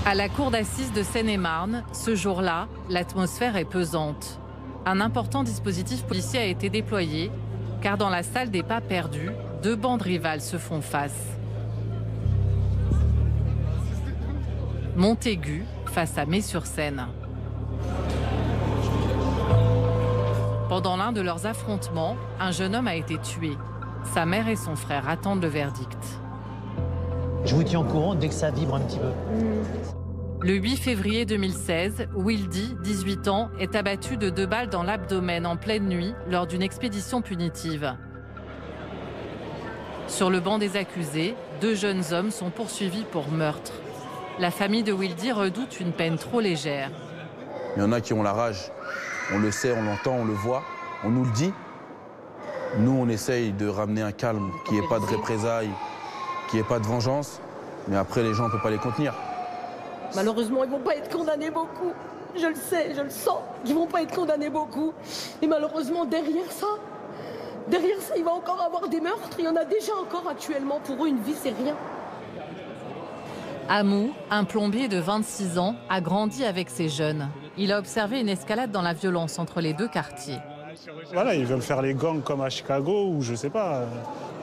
À la cour d'assises de Seine-et-Marne, ce jour-là, l'atmosphère est pesante. Un important dispositif policier a été déployé, car dans la salle des pas perdus, deux bandes rivales se font face. Montaigu face à Mai-sur-Seine. Pendant l'un de leurs affrontements, un jeune homme a été tué. Sa mère et son frère attendent le verdict. Je vous tiens au courant dès que ça vibre un petit peu. Le 8 février 2016, Wildy, 18 ans, est abattu de 2 balles dans l'abdomen en pleine nuit lors d'une expédition punitive. Sur le banc des accusés, 2 jeunes hommes sont poursuivis pour meurtre. La famille de Wildy redoute une peine trop légère. Il y en a qui ont la rage. On le sait, on l'entend, on le voit, on nous le dit. Nous, on essaye de ramener un calme, qu'il n'y ait pas de représailles, qu'il n'y ait pas de vengeance. Mais après, les gens, on ne peut pas les contenir. Malheureusement, ils ne vont pas être condamnés beaucoup. Je le sais, je le sens. Ils ne vont pas être condamnés beaucoup. Et malheureusement, derrière ça, il va encore avoir des meurtres. Il y en a déjà encore actuellement. Pour eux, une vie, c'est rien. Amou, un plombier de 26 ans, a grandi avec ces jeunes. Il a observé une escalade dans la violence entre les deux quartiers. Voilà, ils veulent faire les gangs comme à Chicago ou je sais pas.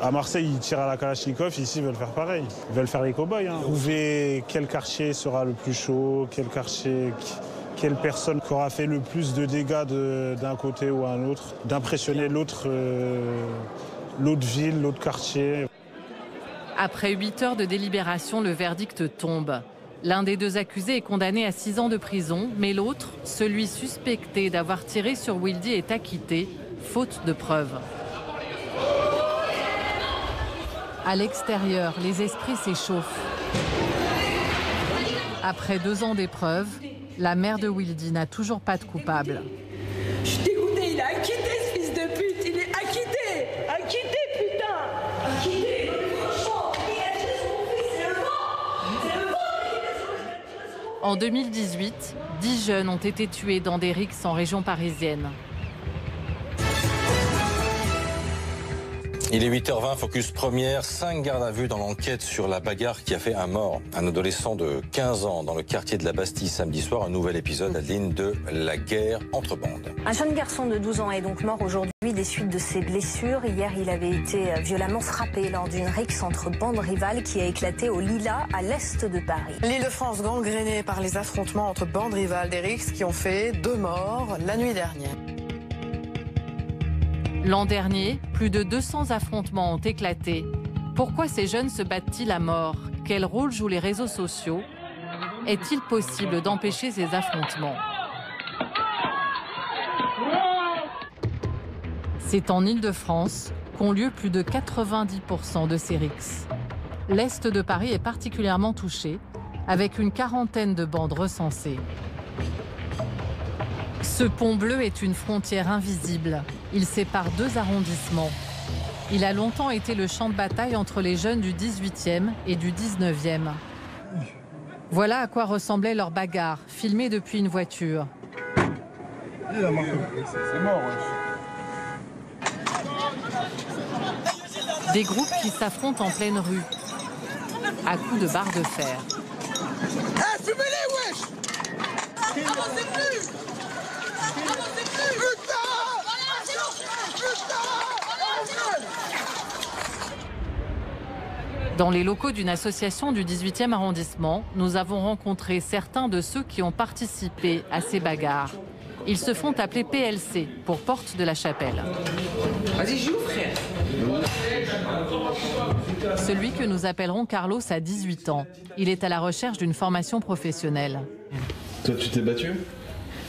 À Marseille, ils tirent à la Kalachnikov, ici, ils veulent faire pareil. Ils veulent faire les cow-boys. Trouver quel quartier sera le plus chaud, quelle personne qui aura fait le plus de dégâts d'un côté ou à un autre, d'impressionner l'autre ville, l'autre quartier. Après 8 heures de délibération, le verdict tombe. L'un des 2 accusés est condamné à 6 ans de prison, mais l'autre, celui suspecté d'avoir tiré sur Wildy, est acquitté, faute de preuves. À l'extérieur, les esprits s'échauffent. Après 2 ans d'épreuve, la mère de Wildy n'a toujours pas de coupable. Je suis dégoûtée, il est acquitté, ce fils de pute. Il est acquitté. Acquitté, putain. Acquitté. En 2018, 10 jeunes ont été tués dans des rixes en région parisienne. Il est 8h20, Focus Première, 5 gardes à vue dans l'enquête sur la bagarre qui a fait un mort. Un adolescent de 15 ans dans le quartier de la Bastille samedi soir. Un nouvel épisode, Adeline, de la guerre entre bandes. Un jeune garçon de 12 ans est donc mort aujourd'hui des suites de ses blessures. Hier, il avait été violemment frappé lors d'une rixe entre bandes rivales qui a éclaté au Lilas, à l'est de Paris. L'Île-de-France gangrénée par les affrontements entre bandes rivales, des rixes qui ont fait 2 morts la nuit dernière. L'an dernier, plus de 200 affrontements ont éclaté. Pourquoi ces jeunes se battent-ils à mort? Quel rôle jouent les réseaux sociaux? Est-il possible d'empêcher ces affrontements? C'est en Île-de-France qu'ont lieu plus de 90% de ces rixes. L'Est de Paris est particulièrement touché, avec une quarantaine de bandes recensées. Ce pont bleu est une frontière invisible. Il sépare 2 arrondissements. Il a longtemps été le champ de bataille entre les jeunes du 18e et du 19e. Voilà à quoi ressemblait leur bagarre, filmée depuis une voiture. Des groupes qui s'affrontent en pleine rue, à coups de barres de fer. Dans les locaux d'une association du 18e arrondissement, nous avons rencontré certains de ceux qui ont participé à ces bagarres. Ils se font appeler PLC, pour Porte de la Chapelle. Vas-y, joue, frère. Celui que nous appellerons Carlos a 18 ans. Il est à la recherche d'une formation professionnelle. Toi, tu t'es battu?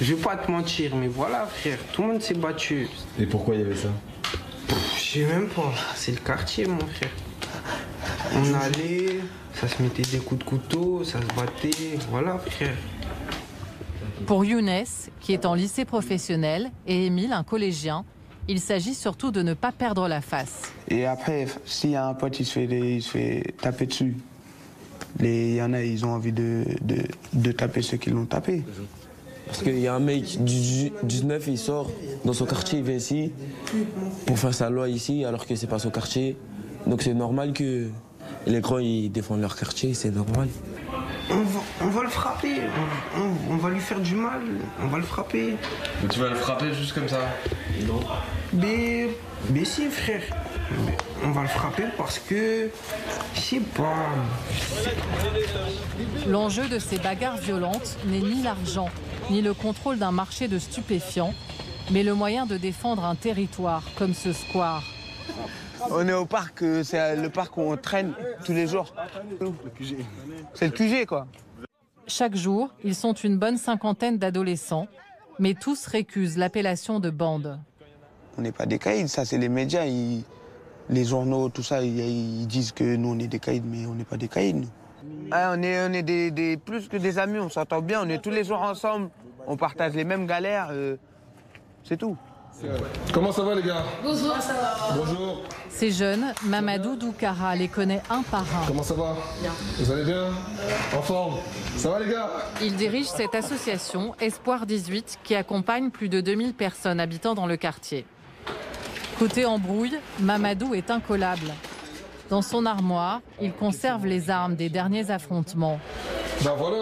Je vais pas te mentir, mais voilà, frère, tout le monde s'est battu. Et pourquoi il y avait ça? Je sais même pas, c'est le quartier, mon frère. On allait, ça se mettait des coups de couteau, ça se battait, voilà, frère. Pour Younes, qui est en lycée professionnel, et Émile, un collégien, il s'agit surtout de ne pas perdre la face. Et après, s'il y a un pote, il se fait taper dessus. Il y en a, ils ont envie de taper ceux qui l'ont tapé. Parce qu'il y a un mec du 19, il sort dans son quartier, il vient ici pour faire sa loi ici, alors que c'est pas son quartier. Donc c'est normal que les grands ils défendent leur quartier, c'est normal. On va. On va le frapper, on va lui faire du mal, on va le frapper. Mais tu vas le frapper juste comme ça? Non. Mais si frère, on va le frapper parce que, je sais pas. L'enjeu de ces bagarres violentes n'est ni l'argent, ni le contrôle d'un marché de stupéfiants, mais le moyen de défendre un territoire comme ce square. On est au parc, c'est le parc où on traîne tous les jours. C'est le QG, quoi. Chaque jour, ils sont une bonne cinquantaine d'adolescents, mais tous récusent l'appellation de bande. On n'est pas des caïds, ça c'est les médias, les journaux, tout ça, ils disent que nous on est des caïds, mais on n'est pas des caïds. Nous. Ah, on est plus que des amis, on s'entend bien, on est tous les jours ensemble, on partage les mêmes galères, c'est tout. Comment ça va les gars? Bonjour, ça va. Bonjour. Ces jeunes, Mamadou Doukara les connaît un par un. Comment ça va? Bien. Vous allez bien? En forme? Ça va les gars? Il dirige cette association Espoir 18 qui accompagne plus de 2000 personnes habitant dans le quartier. Côté embrouille, Mamadou est incollable. Dans son armoire, il conserve les armes des derniers affrontements. Ben voilà,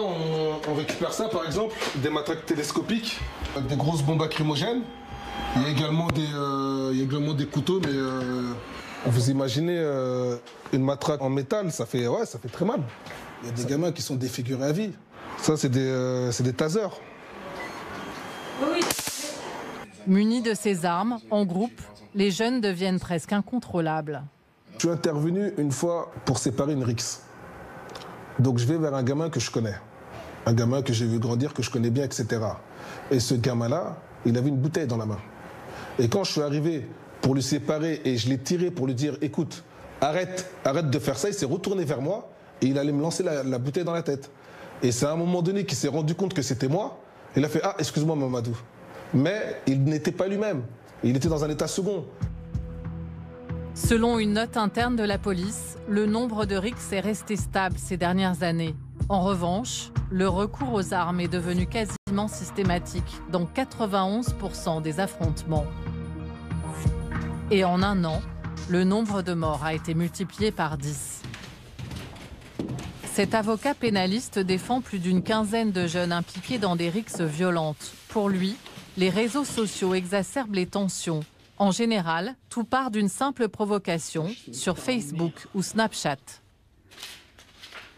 on récupère ça par exemple, des matraques télescopiques, des grosses bombes lacrymogènes. Il y a également des couteaux, mais vous imaginez une matraque en métal, ça fait très mal. Il y a des gamins qui sont défigurés à vie. Ça, c'est des tasers. Oui. Munis de ces armes, en groupe, les jeunes deviennent presque incontrôlables. Je suis intervenu une fois pour séparer une rixe. Donc je vais vers un gamin que je connais. Un gamin que j'ai vu grandir, que je connais bien, etc. Et ce gamin-là, il avait une bouteille dans la main. Et quand je suis arrivé pour le séparer et je l'ai tiré pour lui dire « Écoute, arrête de faire ça », il s'est retourné vers moi et il allait me lancer la bouteille dans la tête. Et c'est à un moment donné qu'il s'est rendu compte que c'était moi. Il a fait « Ah, excuse-moi Mamadou ». Mais il n'était pas lui-même. Il était dans un état second. Selon une note interne de la police, le nombre de rixes est resté stable ces dernières années. En revanche, le recours aux armes est devenu quasiment systématique dans 91% des affrontements. Et en un an, le nombre de morts a été multiplié par 10. Cet avocat pénaliste défend plus d'une quinzaine de jeunes impliqués dans des rixes violentes. Pour lui, les réseaux sociaux exacerbent les tensions. En général, tout part d'une simple provocation sur Facebook ou Snapchat.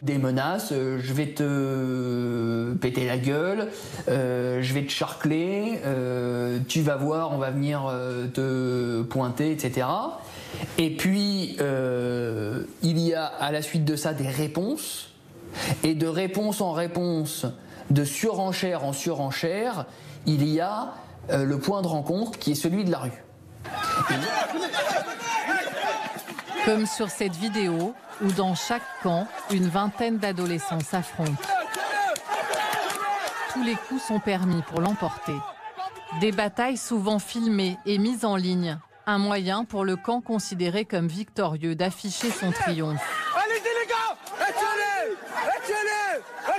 Des menaces, je vais te péter la gueule, je vais te charcler, tu vas voir, on va venir te pointer, etc. Et puis, il y a à la suite de ça des réponses, et de réponse en réponse, de surenchère en surenchère, il y a le point de rencontre qui est celui de la rue. Comme sur cette vidéo où dans chaque camp, une vingtaine d'adolescents s'affrontent. Tous les coups sont permis pour l'emporter. Des batailles souvent filmées et mises en ligne. Un moyen pour le camp considéré comme victorieux d'afficher son triomphe. Allez-y les gars,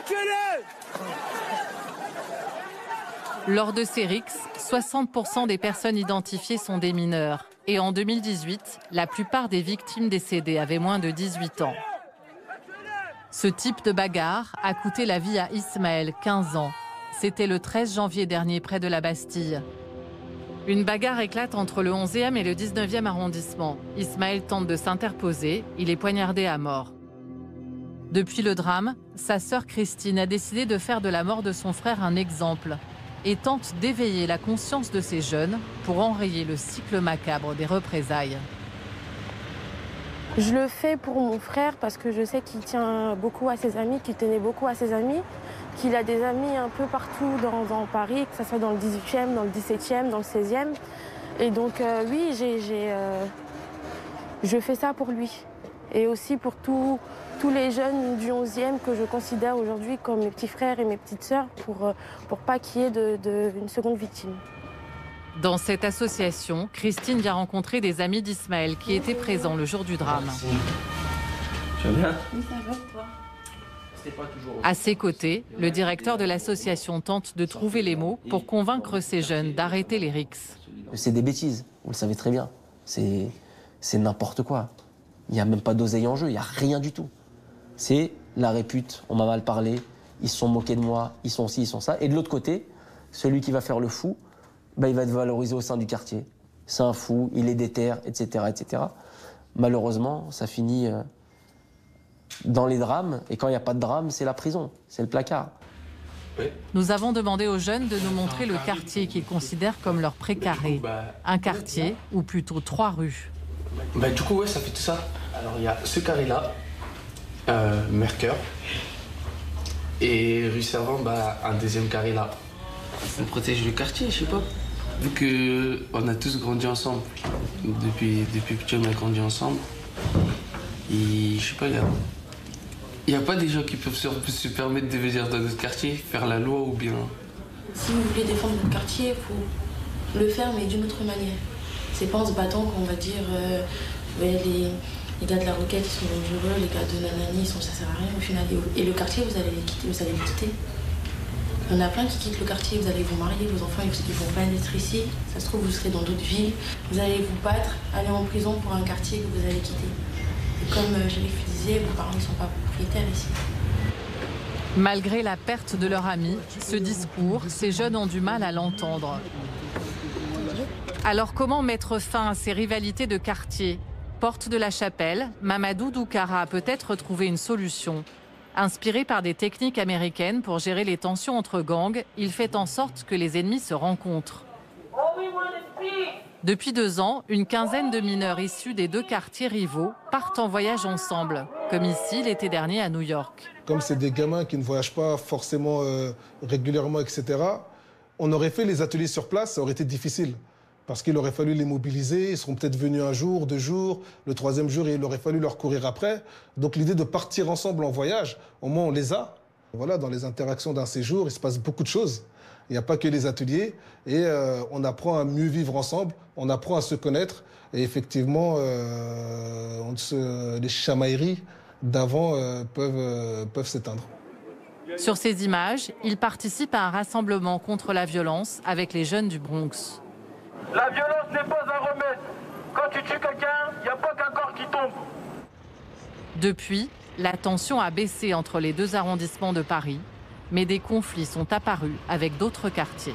tuez-les. Lors de ces rixes, 60% des personnes identifiées sont des mineurs. Et en 2018, la plupart des victimes décédées avaient moins de 18 ans. Ce type de bagarre a coûté la vie à Ismaël, 15 ans. C'était le 13 janvier dernier, près de la Bastille. Une bagarre éclate entre le 11e et le 19e arrondissement. Ismaël tente de s'interposer, il est poignardé à mort. Depuis le drame, sa sœur Christine a décidé de faire de la mort de son frère un exemple et tente d'éveiller la conscience de ces jeunes pour enrayer le cycle macabre des représailles. Je le fais pour mon frère parce que je sais qu'il tient beaucoup à ses amis, qu'il tenait beaucoup à ses amis, qu'il a des amis un peu partout dans Paris, que ce soit dans le 18e, dans le 17e, dans le 16e. Et donc oui, je fais ça pour lui. Et aussi pour tous les jeunes du 11e que je considère aujourd'hui comme mes petits frères et mes petites sœurs pour pas qu'il y ait une seconde victime. Dans cette association, Christine vient rencontrer des amis d'Ismaël qui étaient présents le jour du drame. Tu vas bien? Oui, ça va, toi. À ses côtés, le directeur de l'association tente de trouver les mots pour convaincre ces jeunes d'arrêter les rixes. C'est des bêtises, vous le savez très bien. C'est n'importe quoi. Il n'y a même pas d'oseille en jeu, il n'y a rien du tout. C'est la répute, on m'a mal parlé, ils se sont moqués de moi, ils sont ci, ils sont ça. Et de l'autre côté, celui qui va faire le fou, bah, il va être valorisé au sein du quartier. C'est un fou, il est déter, etc., etc. Malheureusement, ça finit dans les drames. Et quand il n'y a pas de drame, c'est la prison, c'est le placard. Nous avons demandé aux jeunes de nous montrer le quartier qu'ils considèrent comme leur précaré. Un quartier, ou plutôt 3 rues. Bah, du coup, ouais, ça fait tout ça. Alors, il y a ce carré-là, Mercœur, et rue Servant, bah, un deuxième carré là. On protège le quartier, je sais pas. Vu qu'on a tous grandi ensemble. Depuis petit, on a grandi ensemble. Et je sais pas, il n'y a pas des gens qui peuvent se permettre de venir dans notre quartier, faire la loi ou bien... Si vous voulez défendre votre quartier, il faut le faire, mais d'une autre manière. C'est pas en se battant qu'on va dire les gars de la Roquette ils sont dangereux, les gars de Nanani ça sert à rien au final. Et le quartier, vous allez le quitter. Il y en a plein qui quittent le quartier, vous allez vous marier, vos enfants ils vont pas être ici. Ça se trouve, vous serez dans d'autres villes. Vous allez vous battre, aller en prison pour un quartier que vous allez quitter. Et comme Jérif disait, vos parents ne sont pas propriétaires ici. Malgré la perte de leur ami, ce discours, ces jeunes ont du mal à l'entendre. Alors comment mettre fin à ces rivalités de quartier? Porte de la Chapelle, Mamadou Doukara a peut-être trouvé une solution. Inspiré par des techniques américaines pour gérer les tensions entre gangs, il fait en sorte que les ennemis se rencontrent. Depuis 2 ans, une quinzaine de mineurs issus des 2 quartiers rivaux partent en voyage ensemble, comme ici l'été dernier à New York. Comme c'est des gamins qui ne voyagent pas forcément régulièrement, etc., on aurait fait les ateliers sur place, ça aurait été difficile. Parce qu'il aurait fallu les mobiliser, ils seront peut-être venus 1 jour, 2 jours, le 3e jour, il aurait fallu leur courir après. Donc l'idée de partir ensemble en voyage, au moins on les a. Voilà, dans les interactions d'un séjour, il se passe beaucoup de choses. Il n'y a pas que les ateliers. Et on apprend à mieux vivre ensemble, on apprend à se connaître. Et effectivement, les chamailleries d'avant peuvent s'éteindre. Sur ces images, il participe à un rassemblement contre la violence avec les jeunes du Bronx. La violence n'est pas un remède. Quand tu tues quelqu'un, il n'y a pas qu'un corps qui tombe. Depuis, la tension a baissé entre les 2 arrondissements de Paris, mais des conflits sont apparus avec d'autres quartiers.